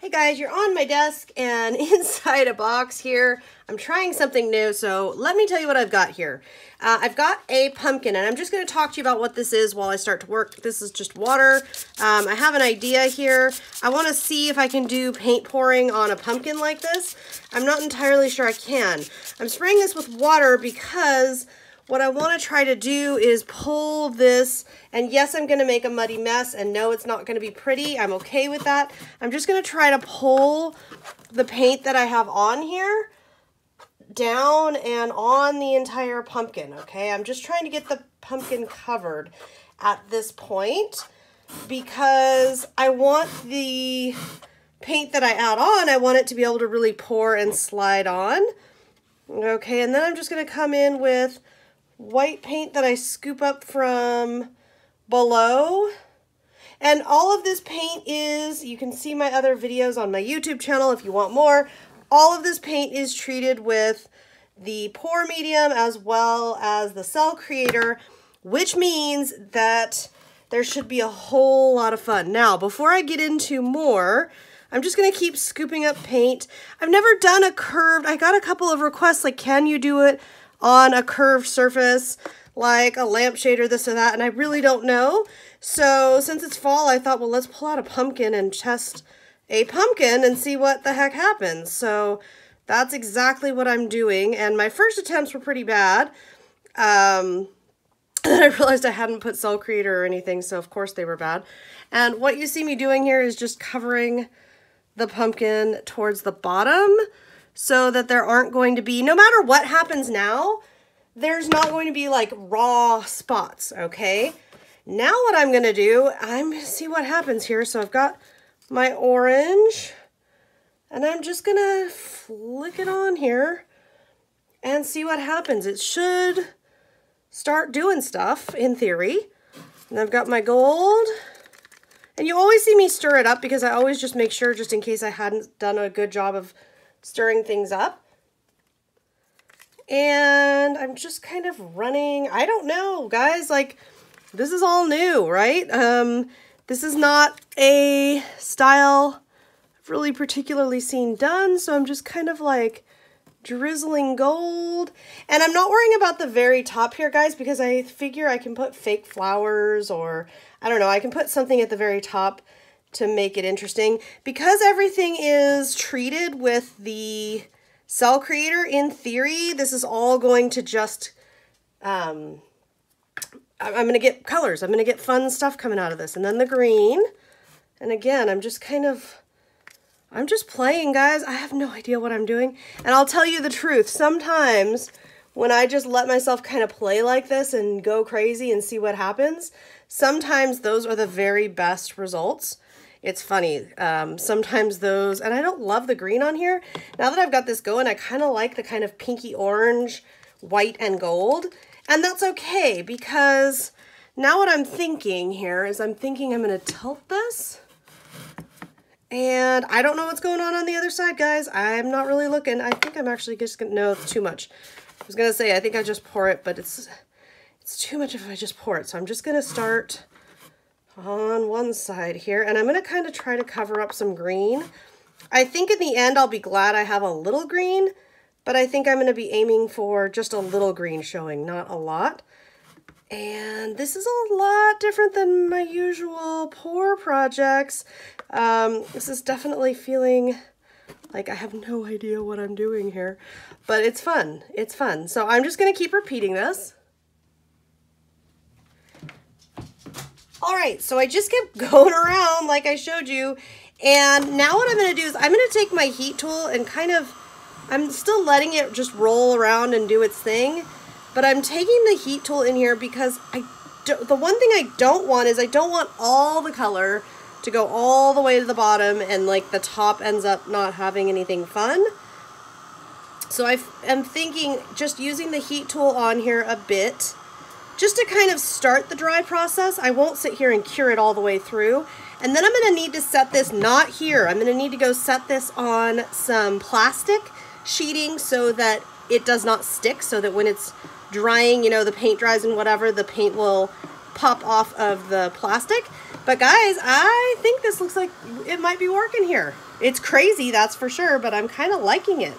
Hey guys, you're on my desk and inside a box here. I'm trying something new, so let me tell you what I've got here. I've got a pumpkin, and I'm just going to talk to you about what this is while I start to work. This is just water. I have an idea here. I want to see if I can do paint pouring on a pumpkin like this. I'm not entirely sure I can. I'm spraying this with water because what I want to try to do is pull this, and yes, I'm going to make a muddy mess, and no, it's not going to be pretty. I'm okay with that. I'm just going to try to pull the paint that I have on here down and on the entire pumpkin, okay? I'm just trying to get the pumpkin covered at this point because I want the paint that I add on, I want it to be able to really pour and slide on, okay? And then I'm just going to come in with white paint that I scoop up from below. And all of this paint is, you can see my other videos on my YouTube channel if you want more. All of this paint is treated with the pour medium as well as the cell creator, which means that there should be a whole lot of fun. Now, before I get into more, I'm just going to keep scooping up paint. I've never done a curved, I got a couple of requests like, can you do it on a curved surface like a lampshade or this or that, and I really don't know. So since it's fall, I thought, well, let's pull out a pumpkin and test a pumpkin and see what the heck happens. So that's exactly what I'm doing, and my first attempts were pretty bad. And then I realized I hadn't put cell creator or anything, so of course they were bad. And what you see me doing here is just covering the pumpkin towards the bottom so that there aren't going to be, no matter what happens now, there's not going to be like raw spots, okay? Now what I'm gonna do, I'm gonna see what happens here. So I've got my orange, and I'm just gonna flick it on here and see what happens. It should start doing stuff in theory. And I've got my gold, and you always see me stir it up because I always just make sure, just in case I hadn't done a good job of stirring things up. And I'm just kind of running, I don't know, guys, like, this is all new, right? This is not a style I've really particularly seen done, so I'm just kind of like drizzling gold. And I'm not worrying about the very top here, guys, because I figure I can put fake flowers, or I don't know, I can put something at the very top to make it interesting. Because everything is treated with the cell creator, in theory, this is all going to just, I'm going to get colors. I'm going to get fun stuff coming out of this. And then the green. And again, I'm just playing, guys. I have no idea what I'm doing. And I'll tell you the truth. Sometimes when I just let myself kind of play like this and go crazy and see what happens, sometimes those are the very best results. It's funny, sometimes those, and I don't love the green on here. Now that I've got this going, I kind of like the kind of pinky orange, white, and gold. And that's okay, because now what I'm thinking here is I'm thinking I'm going to tilt this. And I don't know what's going on the other side, guys. I'm not really looking. I think I'm actually just going to, no, it's too much. I was going to say, I think I just pour it, but it's too much if I just pour it. So I'm just going to start on one side here, and I'm going to kind of try to cover up some green. I think in the end I'll be glad I have a little green, but I think I'm going to be aiming for just a little green showing, not a lot. And this is a lot different than my usual pour projects. This is definitely feeling like I have no idea what I'm doing here, but it's fun. It's fun. So I'm just going to keep repeating this. All right, so I just kept going around like I showed you, and now what I'm going to do is I'm going to take my heat tool and kind of, I'm still letting it just roll around and do its thing, but I'm taking the heat tool in here because the one thing I don't want is I don't want all the color to go all the way to the bottom and like the top ends up not having anything fun. So I am thinking just using the heat tool on here a bit, just to kind of start the dry process. I won't sit here and cure it all the way through. And then I'm going to need to set this, not here, I'm going to need to go set this on some plastic sheeting so that it does not stick, so that when it's drying, you know, the paint dries and whatever, the paint will pop off of the plastic. But guys, I think this looks like it might be working here. It's crazy, that's for sure, but I'm kind of liking it.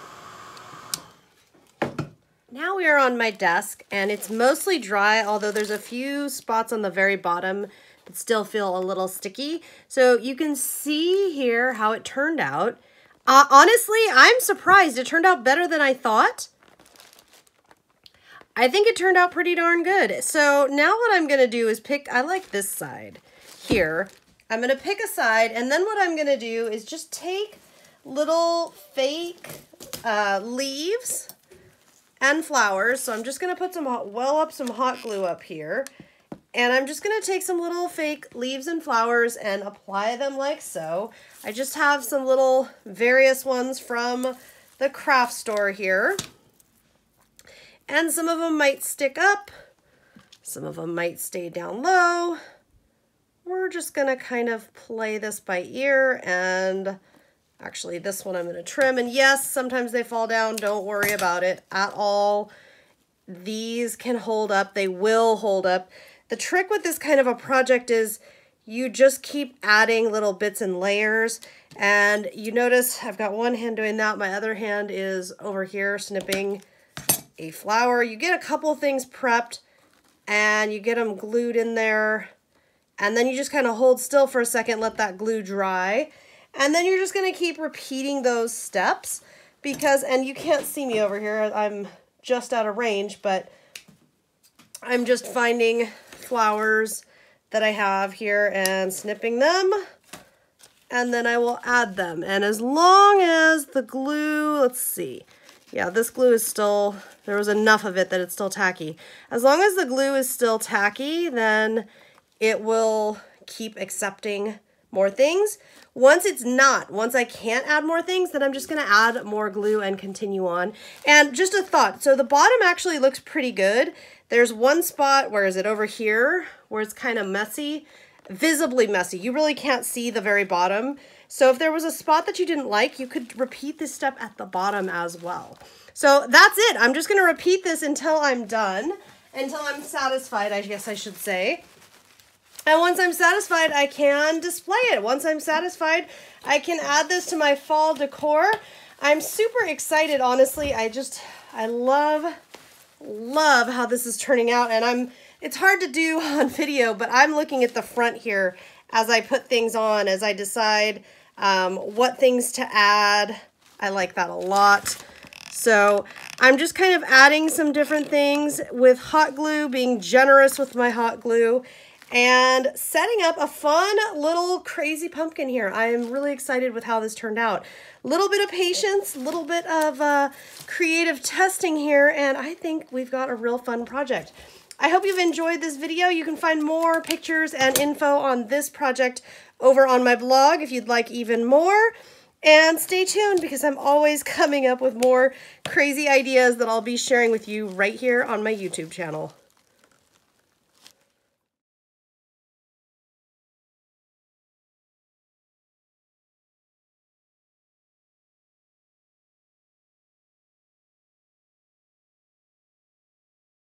Now we are on my desk, and it's mostly dry, although there's a few spots on the very bottom that still feel a little sticky. So you can see here how it turned out. Honestly, I'm surprised. It turned out better than I thought. I think it turned out pretty darn good. So now what I'm going to do is pick, I like this side here. I'm going to pick a side, and then what I'm going to do is just take little fake leaves and flowers. So I'm just going to put some some hot glue up here. And I'm just going to take some little fake leaves and flowers and apply them like so. I just have some little various ones from the craft store here. And some of them might stick up. Some of them might stay down low. We're just going to kind of play this by ear, and actually this one I'm going to trim. And yes, sometimes they fall down. Don't worry about it at all. These can hold up. They will hold up. The trick with this kind of a project is you just keep adding little bits and layers. And you notice I've got one hand doing that. My other hand is over here snipping a flower. You get a couple things prepped and you get them glued in there. And then you just kind of hold still for a second, let that glue dry. And then you're just going to keep repeating those steps because, and you can't see me over here, I'm just out of range, but I'm just finding flowers that I have here and snipping them. And then I will add them. And as long as the glue, let's see. Yeah, this glue is still, there was enough of it that it's still tacky. As long as the glue is still tacky, then it will keep accepting more things. Once it's not, once I can't add more things, then I'm just gonna add more glue and continue on. And just a thought, so the bottom actually looks pretty good. There's one spot, where is it, over here, where it's kind of messy, visibly messy. You really can't see the very bottom. So if there was a spot that you didn't like, you could repeat this step at the bottom as well. So that's it. I'm just gonna repeat this until I'm done, until I'm satisfied, I guess I should say. And once I'm satisfied, I can display it. Once I'm satisfied, I can add this to my fall decor. I'm super excited, honestly. I love how this is turning out. And it's hard to do on video, but I'm looking at the front here as I put things on, as I decide what things to add. I like that a lot. So I'm just kind of adding some different things with hot glue, being generous with my hot glue, and setting up a fun little crazy pumpkin here. I am really excited with how this turned out. A little bit of patience, a little bit of creative testing here, and I think we've got a real fun project. I hope you've enjoyed this video. You can find more pictures and info on this project over on my blog if you'd like even more. And stay tuned because I'm always coming up with more crazy ideas that I'll be sharing with you right here on my YouTube channel.